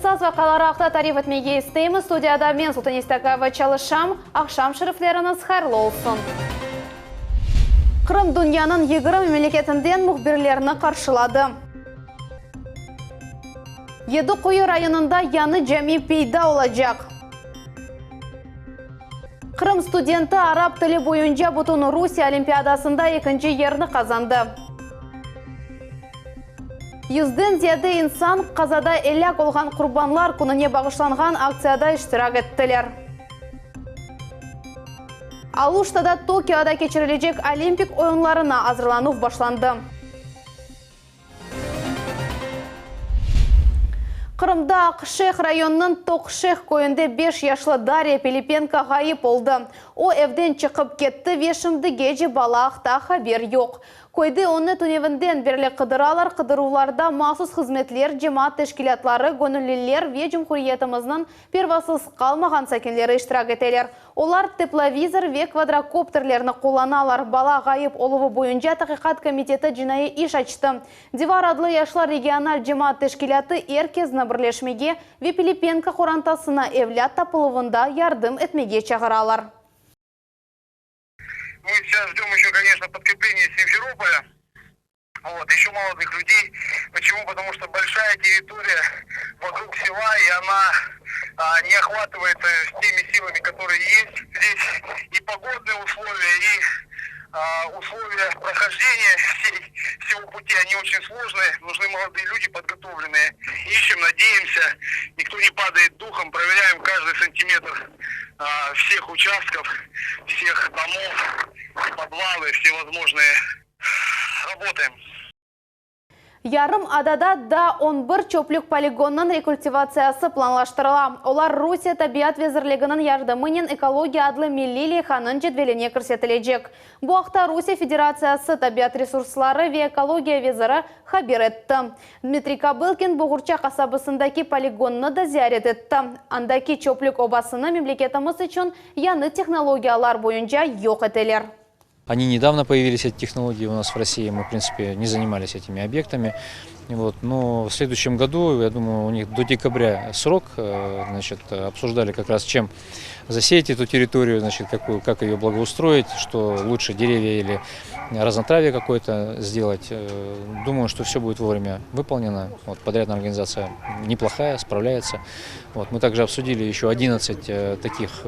Саз вақалары ақта тариф етмеге істейміз. Студияда мен Султанистакова Чалышам, ақшам шырыфлеріңіз қайырлы олсын. Қырым дүнияның 20 мемлекетінден мұхбірлеріні қаршылады. Еді қойы районында яны жәми пейда олacak. Қырым студенті араб тілі бойынша бұтын Русия олимпиадасында 2-ші ерні қазанды. 100-ден зияды инсан қазада әлек олған құрбанлар күніне бағышланған акцияда іштірак еттілер. Алуштада Токиода кечірілежек олимпик ойынларына азырлану башланды. Қырымда Ақшех районының Тоқшех көйінде 5 яшлы Дарья Пилипенко ғайып oldu. О evden çıkıp кетті, вешімді гежі балақта хабер yok. Көйді оны түневінден берлі қыдыралар, қыдыруларда масус қызметлер, жемат тешкілетлары, гөнілілер ве Жұмхуриетіміздің первасыз қалмаған сәкенлері іштірак етелер. Олар тепловизор ве квадрокоптерлеріні қоланалар. Бала ғайып олығы бойынша тақиқат комитеті жинайы иш açты. Дивар адлы яшлар регионал жемат тешкілеті еркезіні бірлешмеге ве Пилипенко қорантасына евлят тапылывында ярдым етмеге чағыралар. Мы сейчас ждем еще, конечно, подкрепления из Симферополя. Еще молодых людей. Почему? Потому что большая территория вокруг села, и она не охватывается теми силами, которые есть. Здесь и погодные условия, и условия прохождения всего пути, они очень сложные. Нужны молодые люди, подготовленные. Ищем, надеемся. Никто не падает духом. Проверяем каждый сантиметр всех участков, всех домов, подвалы, всевозможные. Работаем. Ярым адада да 11 чөплік полигонның рекультивациясы планлаштырыла. Олар Русия табиат везірлігінің ярдымынен экология адлы милли лейханын жетвеліне кірсетілежек. Бұл ақта Русия Федерациясы табиат ресурслары ве экология везірі хабер етті. Дмитрий Кабылкин бұғырча қасабысындаки полигонны да зиярет етті. Андаки чөплік обасыны мемлекетіміз үшін яны технологиялар бойынша жоқ етелер. Они недавно появились, эти технологии у нас в России, мы в принципе не занимались этими объектами. Но в следующем году, я думаю, у них до декабря срок, обсуждали как раз чем засеять эту территорию, как ее благоустроить, что лучше деревья или разнотравие какое-то сделать. Думаю, что все будет вовремя выполнено. Подрядная организация неплохая, справляется. Мы также обсудили еще 11 таких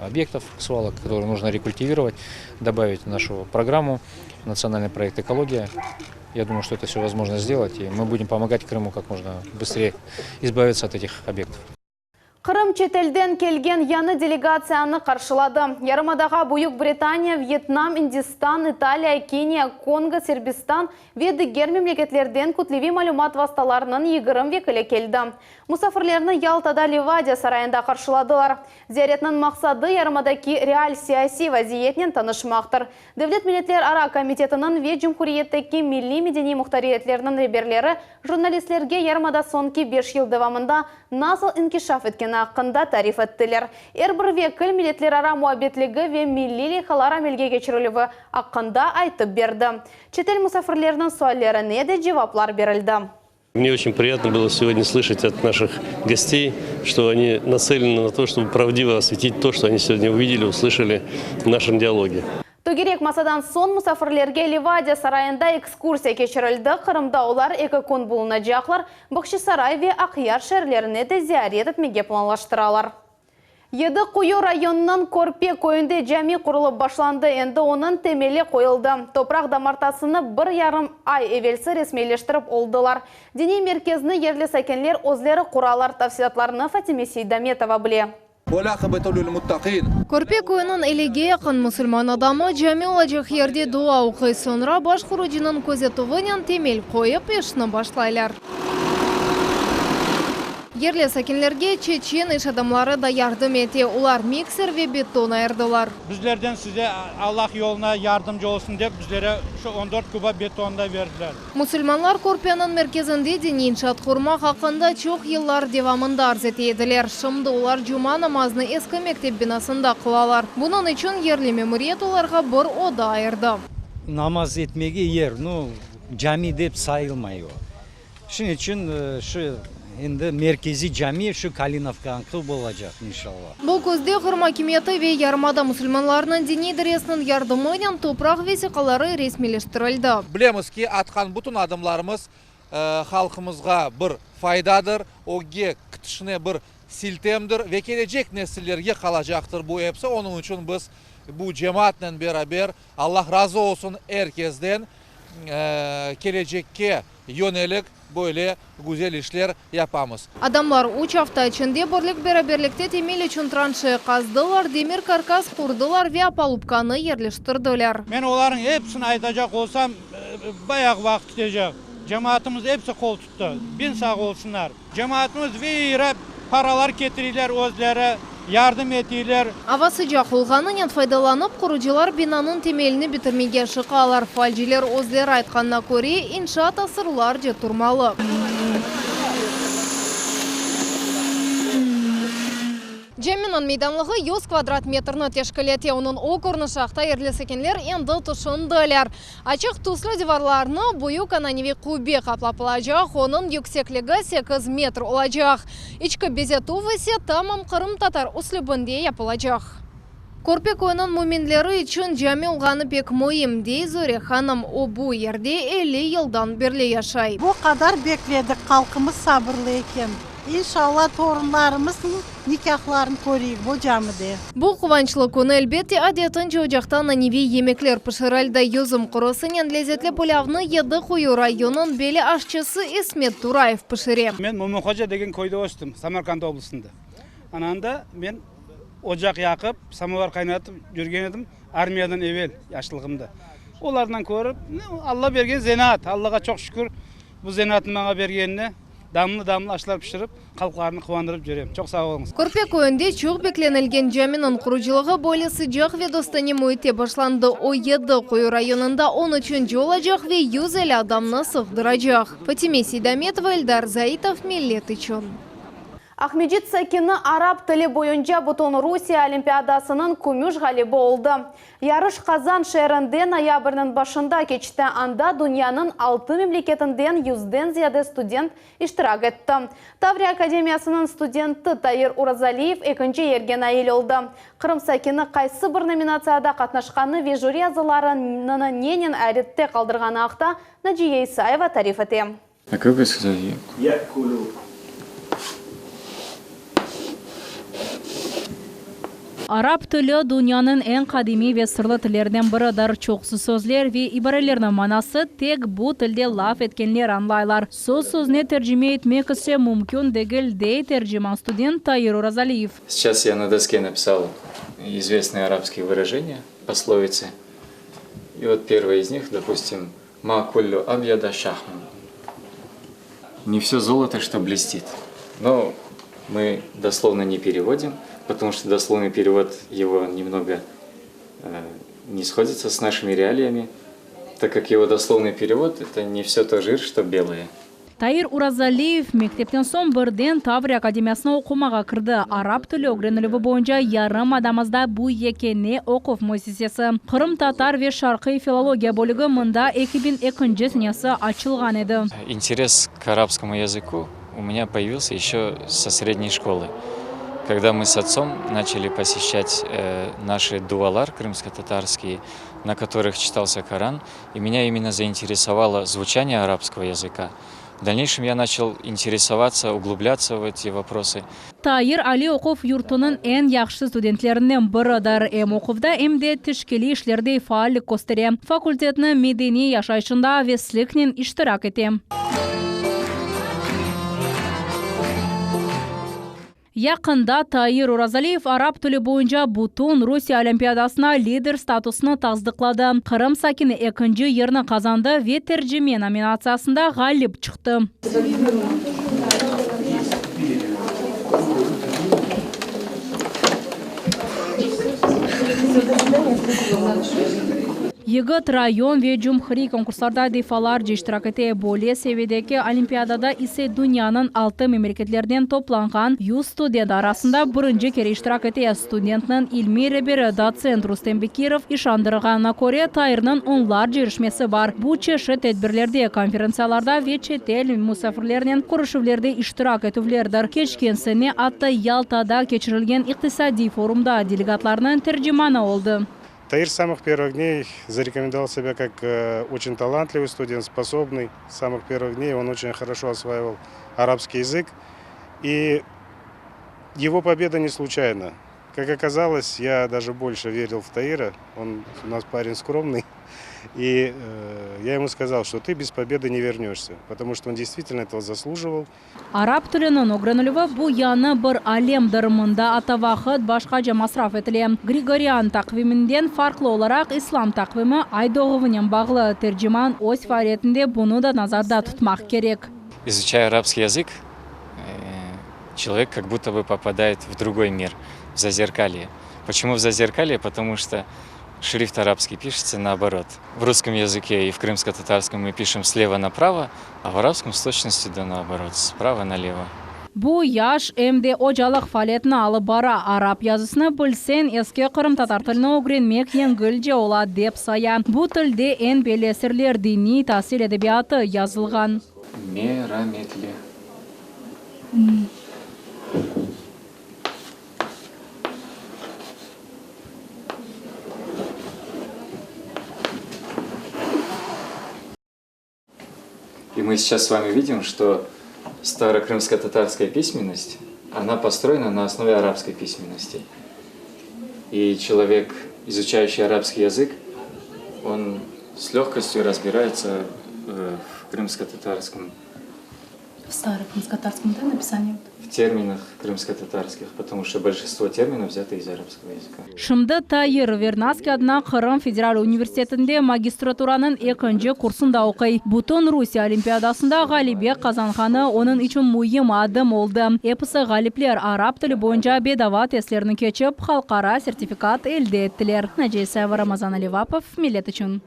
объектов, свалок, которые нужно рекультивировать, добавить в нашу программу, национальный проект «Экология». Я думаю, что это все возможно сделать, и мы будем помогать Крыму как можно быстрее избавиться от этих объектов. Қырым четелден келген яны делегацияны қаршылады. Ярымадаға Бұйық Британия, Вьетнам, Индистан, Италия, Кения, Конго, Сербистан ведігер мемлекетлерден күтлеви малюмат васталарының 20 векілі келді. Мұсафырлеріні Ялтада Ливадия сарайында қаршыладылар. Зияретнің мақсады ярымадаки реаль сияси вазиетнен танышмақтыр. Девлет Милетлер Ара комитетінің ве Жұмхуриеттеки милли медени мұхтариетлерінің реберлері журналистлерге ярымада сонки 5 ел давамында насыл инкишаф еткен ақында тариф еттілер. Әрбір векіл милетлер ара муабетлігі ве милли лейхалар амелге кечірілігі ақында айтып берді. Четел мұсафірлерінің суаллеріне де жеваплар берілді. Мне очень приятно было сегодня слышать от наших гостей, что они нацелены на то, чтобы правдиво осветить то, что они сегодня увидели, услышали в нашем диалоге. Тогерек масадан сон мұсафірлерге Ливадия сарайында экскурсия кечірілді. Қырымда олар екі күн болуына жақлар, Бұқшы сарай ве Ақияр шерлеріне де зиярет етмеге планлаштыралар. Еді Құйы районынан Көрпе көйінде жәми құрылып башланды, енді оның темелі қойылды. Топрақ дамартасыны 1,5 ай евелсі ресмейлештіріп олдылар. Дене мерkezini ерлі сәкенлер өзлері құралар тавсиятларыны Фатиме Сейдаметова біле. Көрпе көйінің елеге яқын мұсылман адамы жәме олacak ерде дуа оқи sonra баш құрудының көзетуғынан темел қойып ешіні башлайлар. Ерлі сәкенлерге чечен еш адамлары да ярдым ете. Олар миксер ве бетон айырдылар. Bizlerden size Allah yoluna yardımcı olsun deyip bizlere şu 14 kuba betonda verdiler. Müslümanlar Körpe'nin merkezinde dini inşaat kurmak hakkında çok yıllar devamında arz etediler. Şimdi olar cuma namazını eski mektep binasında kılalar. Bunun için yerli memuriyet olarga bir oda ayırdı. Namaz etmege yer, cami deyip sayılmıyor. Şunun için şu Endi merkezi cami şu Kalinovka olacak inşallah. Бұл көзде Қырым хакимияты ве ярмада мұсылманларының діни дәресінің ярдымыйдан топрақ весиқалары ресмилештірілді. Bilemiz ki atkan bütün adımlarımız halkımızga bir faydadır. Oge kıtışına bir siltemdir ve gelecek nesillerge kalacaktır bu hepsi. Onun için biz bu cemaatle beraber Allah razı olsun herkesten gelecekke yönelik böyle güzel işler yapamız. Адамлар 3 hafta içinde бірлік бераберлікте темел үшін траншея қаздылар, демир каркас құрдылар ve опалубканы yerleştirdiler. Ben onların hepsini aytacak olsam bayağı vakit gidecek. Cemaatimiz hepsi kol tuttu. Bin sağ olsunlar. Cemaatimiz veyre paralar getirirler özlere, yardım etirler. Ава sıcak olğanın faydalanıp kurucular binanın temelini bitirmege şıqalar. Falciler özleri aytqanına көре inşaat asırlarca turmalı. Жеминан мейданлығы 100 квадрат метрны тешкілете, оның окурны шақта ерлесекенлер енді тұшындылар. Ачық туслы деварларны бұйу кананеви кубе қаплапылажақ, оның юксеклігі 8 метр олажақ. Ичкі безетувысе тамам Қырым татар услыбынде япылажақ. Корпек ойынан муминлері үшін жаме ұлғаны пек мойым дей Зөре ханым о bu ерде 50 yıldan берле яшай. Bu kadar bekledik, halkımız sabırlı eкен. İnşallah torunlarımızın nikahlarını koruyuk bu camide. Бұл қуанчлы күні әлбетте адетінче ocaqtan nevi yemekler pişirildi. Yüzüm құрысының лезетлі пулявны еді қою районын белі ашчысы İsmet Тураев pişirem. Men Момунхожа деген көйде өстім, Самарқанд облысында. Ананда мен ocaq yakıp, samovar kaynatып жүрген едім армиядан evvel yaşlılığımda. Олардан көріп, Allah bergen zenat. Allah'a çok şükür bu zenatın bana bergenine damlı aşlar pişirip халқларны қуандырып жүрем. Çok sağ olыңыз. Көрпек ойынде çok beklenilgen caminin kuruculuğu böyle sıcak ve dostane muhite başlandı. O 7 koyu rayonunda 13. olacak ve 150 adamını sığdıracak. Fatime Sidametova, Eldar Zaitov, Millet için. Ахмеджит Сакины араб тілі бойынша бұтон Русия Олимпиадасының күміш ғалибі oldu. Ярыш Қазан шәрінде ноябрның башында кечті анда дүнияның 6 мемлекетінден 100-ден зияды студент иштирак етті. Таврия Академиясының студенті Тайыр Уразалиев екінші ерген әйел oldu. Қырым Сакины қайсы бір номинацияда қатнашқаны ве жюри азыларының ненен әретте қалдырғаны ақта Наджия Исаева тариф етем. А как вы сказали? Arap tili dünyanın en kadimi ve sırlı tillerinden biridir. Çoğsu sözler ve ibarelerin manası tek bu tilde laf etkenler anlaylar. Söz-sözüne tercüme etmek ise mümkün değil dey tercüman student Tayir Urazaliyev. Сейчас я на доске написал известные арабские выражения, пословицы. И вот первое из них, допустим, «Ма куллю абьяда шахмун». Не все золото, что блестит. Но мы дословно не переводим, потому что дословный перевод его немного не сходится с нашими реалиями, так как его дословный перевод – это не все то жир, что белое. Tayir Urazaliyev mектептен соң бірден Таврия Академиясына оқымаға кірді. Араб тілі öğrenilігі бойынша ярым адамызда bu екене оқып müessesesi. Қырым татар ве шарқи филология бөлігі мұнда 2002 сенесі açılған еді. Интерес к арабскому языку у меня появился еще со средней школы. Когда мы с отцом начали посещать наши дуалар крымско-татарские, на которых читался Коран, и меня именно заинтересовало звучание арабского языка. В дальнейшем я начал интересоваться, углубляться в эти вопросы. Tayir Ali Оқов yurtunun en yaxşı studentlerinden biridir. Hem оқuvda hem de tişkili işlerde faallik gösterem. Fakultetini medeni yaşayışında ve sliknin iştirak etem. Yakında Tayir Urazaliyev Arap tili boyunca bütün Rusya Olimpiyadasına lider statusunu tasdikladı. Kırım Sakini 2. yerini kazandı ve tercüme nominasyasında galip çıktı. Егыт район ve Cumhuriyet konkurslarda defalarca iştirak ete Bolye seviyedeki olimpiyadada ise dünyanın 6 memleketlerden toplangan 100 student arasında birinci kere iştirak ete studentinin ilmi reberi doçent Rustem Bekirov işandırğanına göre Tayır'nın onlarca yarışması var. Bu çeşit tedbirlerde, konferensiyalarda ve chet el misafirlerinin kuruşuvlarda iştirak etuvlerdir. Geçen sene hatta Yalta'da geçirilgen iktisadi forumda delegatlarının tercümanı oldu. Таир с самых первых дней зарекомендовал себя как очень талантливый студент, способный. С самых первых дней он очень хорошо осваивал арабский язык. И его победа не случайна. Как оказалось, я даже больше верил в Таира. Он у нас парень скромный. И я ему сказал, что ты без победы не вернешься, потому что он действительно этого заслуживал. Arap tilinin öğrenilimi bu yanı bir alem dırımında atavaqıt başkaca masraf etili. Gregorian takviminden farklı olarak İslam takvimi ay doğumuyla bağlı tercüman öz faaliyetinde bunu da nazarda tutmak gerek. Изучая арабский язык, человек как будто бы попадает в другой мир, в зазеркалье. Почему в зазеркалье? Потому что шрифт арабский пишется наоборот. В русском языке и в крымско-татарском мы пишем слева направо, а в арабском с точностью да наоборот, справа налево. Bu yaş emde ocalık faaliyetini alıp bara Arap yazısını bilsen eski Kırım Tatar tilini öğrenmek yengilce ola dep saya. Bu tilde en belli eserler dini tahsil edebiyatı yazılgan. Merhametli. И мы сейчас с вами видим, что старокрымско-татарская письменность, она построена на основе арабской письменности. И человек, изучающий арабский язык, он с легкостью разбирается в крымско-татарском. В старокрымско-татарском написании? В терминах крымско-татарских, потому что большинство терминов взято из арабского языка. Şimdi Tayyir Vernaski adına Kırım Federal Üniversitesi'nde magistraturaның ikinci kursunda okuy. Butun Rusya Olimpiyadasında galibiyet kazanğanı onun için mühim adım oldu. Episi galipler Arap tili boyunca bedava testlerini geçip halkara sertifikat elde ettiler. Necese Ramazan Alivapov, millet için.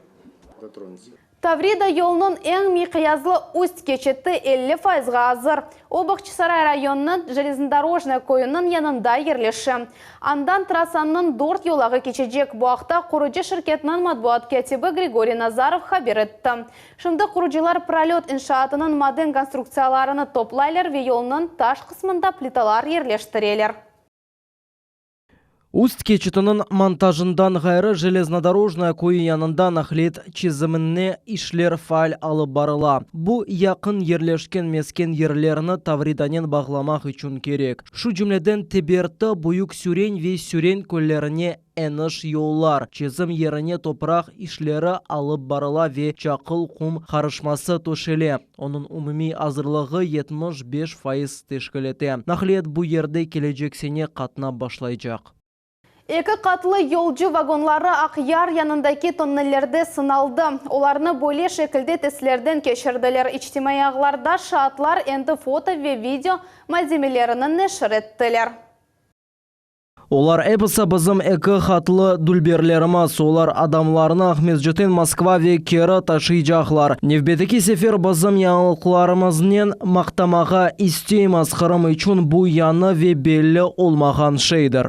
Tavrida yolunun en miqyaslı üst geçiti 50% hazır. O Bakçısaray rayonunun железнодорожный koyunun yanında yerleşi. Andan trasanın 4 yolağı geçecek bu hafta kurucu şirketinin matbuat katibi Grigoriy Nazarov haber etti. Şimdi kurucular prolет inşaatının modern konstruksiyalarını toplaylar ve yolunun taş kısmında plitalar yerleştirirler. Уст keçitinin montajından gayrı железнодорожная koyu yanında nahlet çizimine işler faal alıp barıla. Bu yakın yerleşken mesken yerlerini Tavridanen bağlamak için gerek. Şu cümleden Teberta büyük süren ve süren köllerine eniş yollar, çizim yerine toprak işleri alıp barıla ve çakıl kum karışması toşele. Onun umumi hazırlığı 75% teşkil ete. Nahlet bu yerde gelecek sene katına başlayacak. Екі қатлы yolcu vagonları Aqyar yanındaki tonnellerde sınaldı. Olarını böyle şekilde testlerden geçirdiler. İçtimai ağlarda şahatlar endi foto ve video malzemelerini neşir ettiler. Olar episa bizim iki hatlı dülberlerimiz. Olar adamlarını Ahmetjeten Moskva ve kere taşıyacaklar. Nevbeteki sefer bizim yanılıklarımızın maqtamağa isteyimiz Kırım için bu yanı ve belli olmayan şeydir.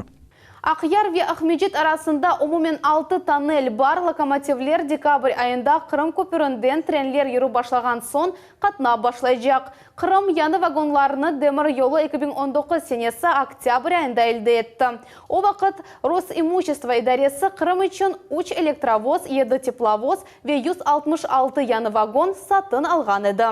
Aqyar ve Ahmedjit arasında umumen 6 tonnel var. Lokomotivler dekabr ayında Kırım köpüründen trenler yürü başlagan son katna başlayacak. Kırım yanı vagonlarını demir yolu 2019 senesi oktyabr ayında elde etti. O vakit Rosimущество idaresi Kırım için 3 elektrovoz, 7 teplovoz ve 166 yanı vagon satın algan idi.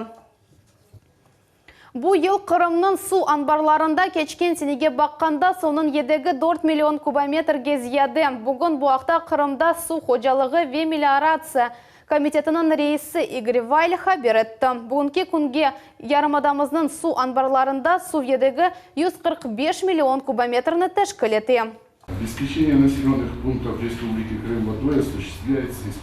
Bu yıl Kırım'nın su ambarlarında geçken senege bakkanda sonun yedegi 4 milyon kubometrge ziyade. Bugün bu hafta Kırım'da su hocalığı ve meliorasiya komitetinin reisi Igor Vayl haber etti. Bugünkü kunge yarımadamızın su ambarlarında su yedegi 145 milyon kubometrini teşkil etti. Обеспечение населенных пунктов Республики Крым водой осуществляется из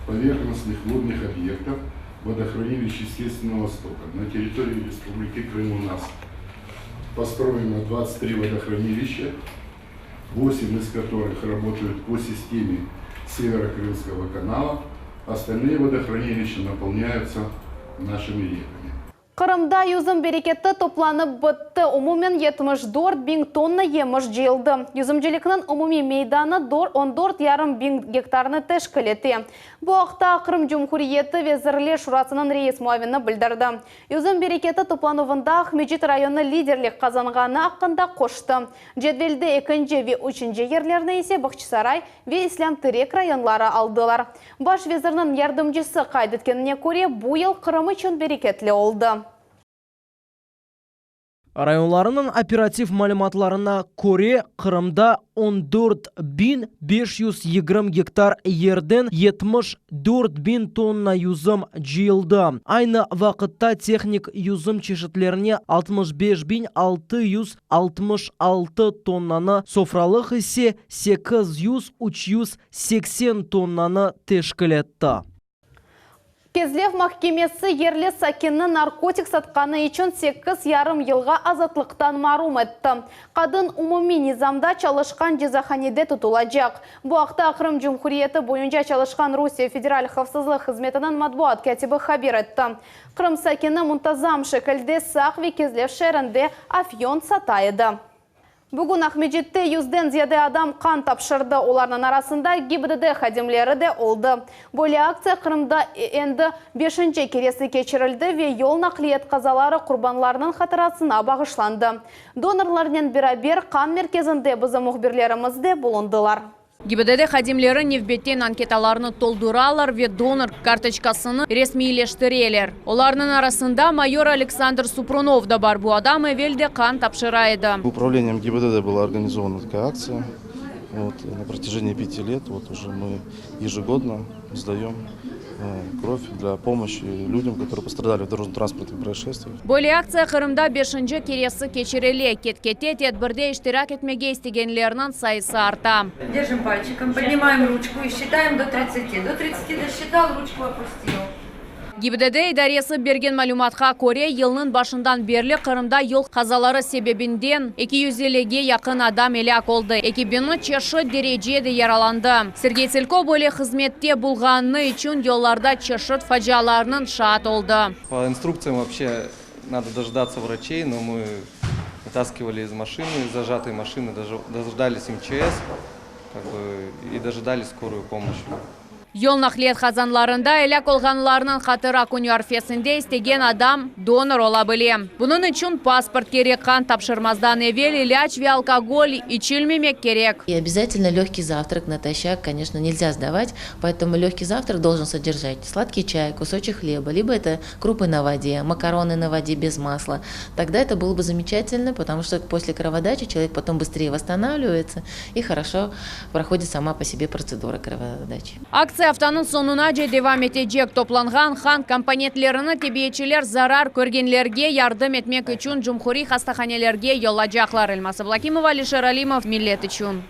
поверхностных водных объектов водохранилищ естественного стока. На территории Республики Крым у нас построено 23 водохранилища, 8 из которых работают по системе Северо-Крымского канала. Остальные водохранилища наполняются нашими реками. Қырымда юзым берекетті топланып бітті. Умумен 74 бин тонна еміш жиылды. Юзымжелікінің умуми мейданы 14,5 бин гектарны тәшкіл етті. Бұл ақта Қырым Жұмхуриеті везірле шурасының рейс муавины білдірді. Юзым берекетті топлануында Ахмеджит районы лидерлік қазанғаны ақында қошты. Жедвелді 2-ші ве 3-ші ерлеріне есе Бақчысарай ве Ислам Тірек районлары алдылар. Баш везірінің ярдымжысы қайдеткеніне көре бұл ел Қырым үшін берекетлі олды. Районларының оператив мәліматларына көре Қырымда 14,520 гектар ерден 74 тонна юзым жиылды. Айны вақытта техник юзым чешетлеріне 65,666 тоннаны, софралық есе 800-380 тоннаны тешкіл етті. Кезлев махкемесі ерлі сакенні наркотик сатқаны үшін 8,5 елға азатлықтан марум етті. Қадын умуми низамда чалышқан жезаханеде тұтылажақ. Бұл ақта Қырым Жұмхуриеті бойынша чалышқан Русия Федераль Хавсызлық қызметінің матбуат кәтібі хабер етті. Қырым сакені мұнтазам шекілде сақ ве Кезлев шерінде афьон сатайды. Бүгін Ахмеджетте 100-ден зияде адам қан тапшырды. Оларның арасында ГИБДД хадимлері де олды. Бөлі акция Қырымда енді 5-ші кересі кечірілді ве ел нақлиет қазалары құрбанларының қатырасына бағышланды. Донорлармен бірабер қан мерkezінде бізі мұхбірлерімізде болындылар. ГИБДД хадимлері невбеттен анкеталарыны толдыралар ве донор карточкасыны ресмийлештірелер. Оларның арасында майор Александр Супрунов да бар. Бұл адам әвелде қан тапшырайды. Управлением ГИБДД была организована такая акция. На протяжении 5 лет уже мы ежегодно сдаем кровь для помощи людям, которые пострадали в дорожно-транспортных происшествиях. Бөлі акция Қырымда 5-ші кересі кечіреле. Кеткете тетбірде іштирак етмеге істегенлерінің сайысы арта. Держим пальчиком, поднимаем ручку и считаем до 30. До 30 досчитал, ручку опустил. ГИБДД идаресі берген мәлуматқа көре, елінің башындан берлі Қырымда ел қазалары себебінден 250-ге яқын адам елек олды. Экибені чешы дережеде яраланды. Сергей Целько бөлі қызметте бұлғаны үшін елларда чешет фаджаларының шаат олды. По инструкциям вообще надо дождаться врачей, но мы вытаскивали из машины, из зажатой машины, дождались МЧС и дожидались скорую помощь. Ел нақлиет қазанларында әлек олғанларының қатыра күнюарфесінде істеген адам донор ола біле. Бұның үшін паспорт керек, қан тапшырмаздан евел, иляч ве алкоголь ичілмемек керек. И обязательно легкий завтрак натощак, конечно, нельзя сдавать, поэтому легкий завтрак должен содержать сладкий чай, кусочек хлеба, либо это крупы на воде, макароны на воде без масла. Тогда это было бы замечательно, потому что после кроводачи человек потом быстрее восстанавливается и хорошо проходит сама по себе процедура кроводачи. Акция haftanın sonuna devam edecek. Toplanған хан компонентlerini tebiyetçiler zarar көргенлерге yardım etmek için Cumhuri hastahanelerge yollacaklar. Elmas Ablakimova, Alişer Alimov, Millet için.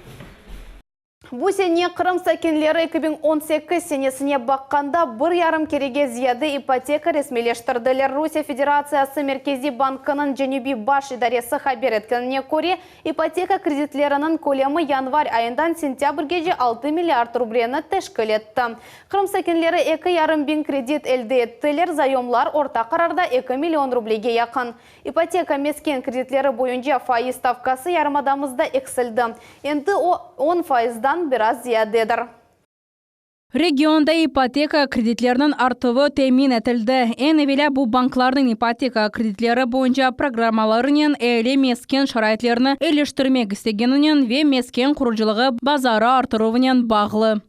Бұл сене Қырым сәкенлері 2018 сенесіне баққанда 1,5 кереге зияды ипотека ресмелештірділер. Русия Федерациясы Меркези банкының Женеби баш идаресі хабер еткеніне көре, ипотека кредитлерінің көлемі январь айындан сентябрьге 6 миллиард рублені тәшкіл етті. Қырым сәкенлері 2,5 бин кредит әлді еттілер, заемлар орта қарарда 2 миллион рублеге яқын. Ипотека мескен кредитлері бойынша файыз ставкасы ярымадамызда эксілді. Енді 10%дан biraz ziyadedir. Регионда ипотека кредитлерінің артуы тәмин етілді. Ән әвелі бұл банклардың ипотека кредитлері бойынша программаларының әлі мескен шарайтлеріні әліштірмек істегенінен ве мескен құрылжылығы базары артыруынен бағылы.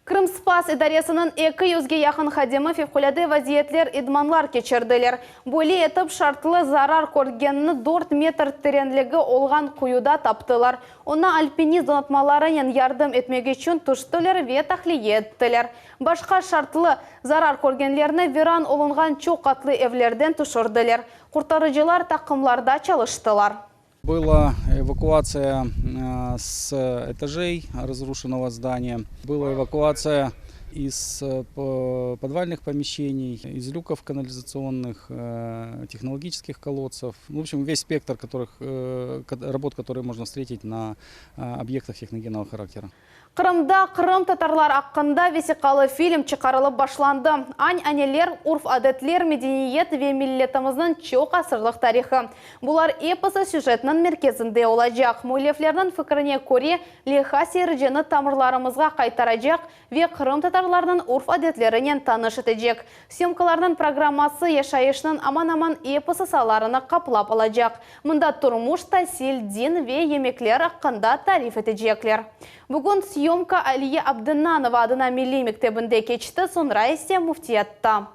Крым Спас идаресінің 200-ге яқын хадемі февкуляды вазиетлер идманлар кечерділер. Бөлі етіп шартлы зарар көргенні 4 метр теренлігі олған құюда таптылар. Ona alpiniz donatmalarının yardım etmek için tuştular ve tahliye ettiler. Başka şartlı zarar görgenlerine viran olungan çok katlı evlerden tuşurdular. Kurtarıcılar takımlarda çalıştılar. Была эвакуация с этажей разрушенного здания, была эвакуация из подвальных помещений, из люков канализационных, технологических колодцев. В общем, весь спектр работ, которые можно встретить на объектах техногенного характера. Қырымда Қырым татарлар аққында весиқалы фильм чықарылып башланды. Ань-анелер, урф-адетлер, медениет ве миллетіміздің чоқ асырлық тарихы. Бұлар эпосы сюжетінің мерkezінде олажақ. Мөлефлердің фікіріне көре леха серіжені тамырларымызға қайтарajақ ве Қырым татарларының урф-адетлерінен таныш етежек. Съемкалардың программасы яшайышның аман-аман эпосы саларыны қаплап алajақ. Мұнда тұрмыш, тәсіл, дин ве емеклер аққында тариф етежеклер. Бүгін съемка Алия Абдынанова адына милли мектебінде кечті, сонра есе муфтиятта.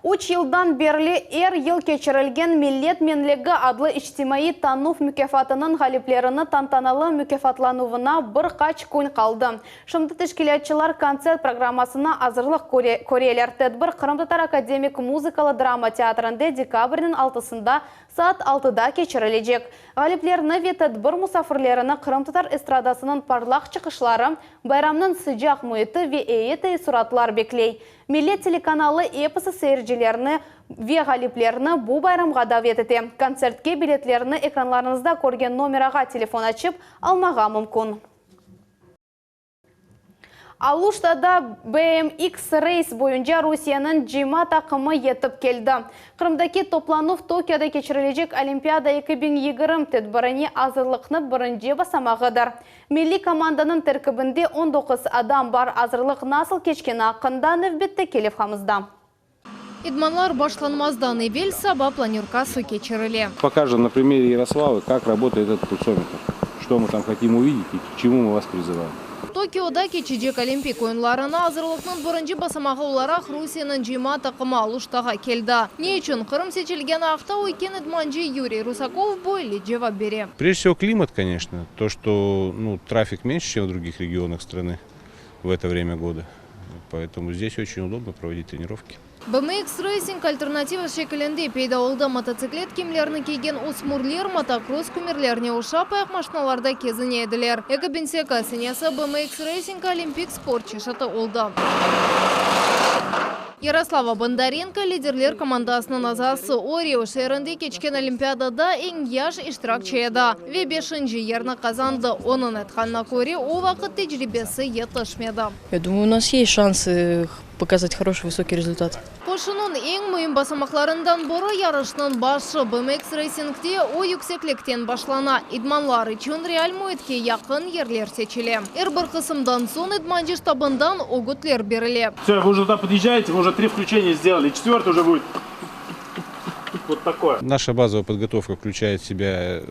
3 жылдан берлі ел кечірілген миллет менлігі адлы іштимаи тануф мүкефатының ғалиплеріні тантаналы мүкефатлануына бір қач күн қалды. Шымды тешкілетчілер концерт программасына азырлық көрелер. Тәдбір Қырым Татар академик музыкалы драма театрында декабрдің 6-сында саат 6-да кечірілежек. Ғалиплеріні ве тәдбір мұсафырлеріні Қырым Татар эстрадасының парлақ чықышлары, байрамның sıcақ мұйты ве әйеті сұратлар беклей. Миллет телеканалы эпосы сейіржелеріні ве ғалиплеріні бұл байрамға давет ете. Концертке билетлеріні экранларыңызда көрген номераға телефон açып алмаға мүмкін. Алуштада BMX рейс бойынша Русияның жима тақымы етіп келді. Қырымдаки топланув Токиода кечірілежек Олимпиада 2020 тәдбіріне азырлықны бірінже басамағыдар. Милли команданың тәркібінде 19 адам бар. Азырлық насыл кечкен ақында нөвбетті келіп қамызда. Идманлар башланмаздан evvel саба планеркасы кечірілі. Покажем на примере Ярославы, как работает этот пульсометр. Что мы там хотим увидеть и к чему мы вас призываем. Токиода кечежек Олимпик ойынларына азырлықның бірінші басамағы оларақ Русияның жима тақымы алуштаға келді. Не үшін Қырым сечілген ақта ойкен идманжи Юрий Русаков бойли жевап бере. Прежде всего климат, конечно. То, что трафик меньше, чем в других регионах страны в это время года. Поэтому здесь очень удобно проводить тренировки. BMX Racing альтернатива шекілінде пейда олды мотоциклет кемлеріні кейген осмурлер мотокросс күмерлеріне ұшап аяқ машиналарда кезіне еділер. Экобенсека сенесі BMX Racing Олимпик спортчы шаты олды. Ярослава Бондаренко лидерлер командасының азасы Орио шерінде кечкен Олимпиадада ең яш иштирак чейді. Ве 5-ші ерні қазанды. Оның айтқанына көре, о вақыт тәжірибесі етішмеді. Я думаю, у нас есть шансы показать хороший высокий результат. Кошының ең мұйым басамақларындан бұры ярышның башы BMX Racing'де о yüksекліктен башлана. Идманлар үшін реал мұйтке яқын ерлер сечілі. Бір қысымдан сон идманжи штабындан огутлер берілі. Все, вы уже туда подъезжаете, мы уже 3 включения сделали, 4-й уже будет. Вот такое. Наша базовая подготовка включает в себя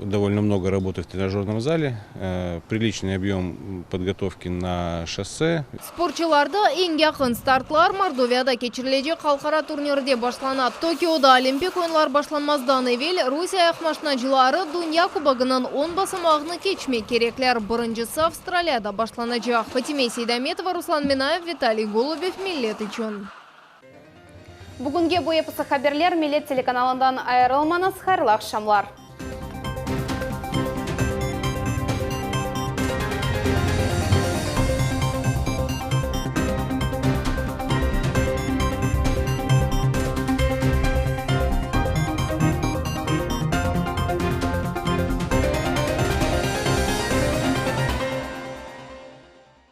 довольно много работы в тренажерном зале, приличный объем подготовки на шоссе. Спортчыларда ең яқын стартлар Мордовияда кечірілежек халқара турнирде башланады. Токиода Олимпик ойынлар башланмаздан evvel Русия аяқмашынажылары Дүния кубогының 10 басамағыны кечме кереклер. Біріншісі Австралияда башланacak. Фатиме Сейдаметова, Руслан Минаев, Виталий Голубев, Миллет үшін. Бүгінге бұл епісі хаберлер Миллет телеканалындан айырылмаңыз, хайырлы ақшамлар.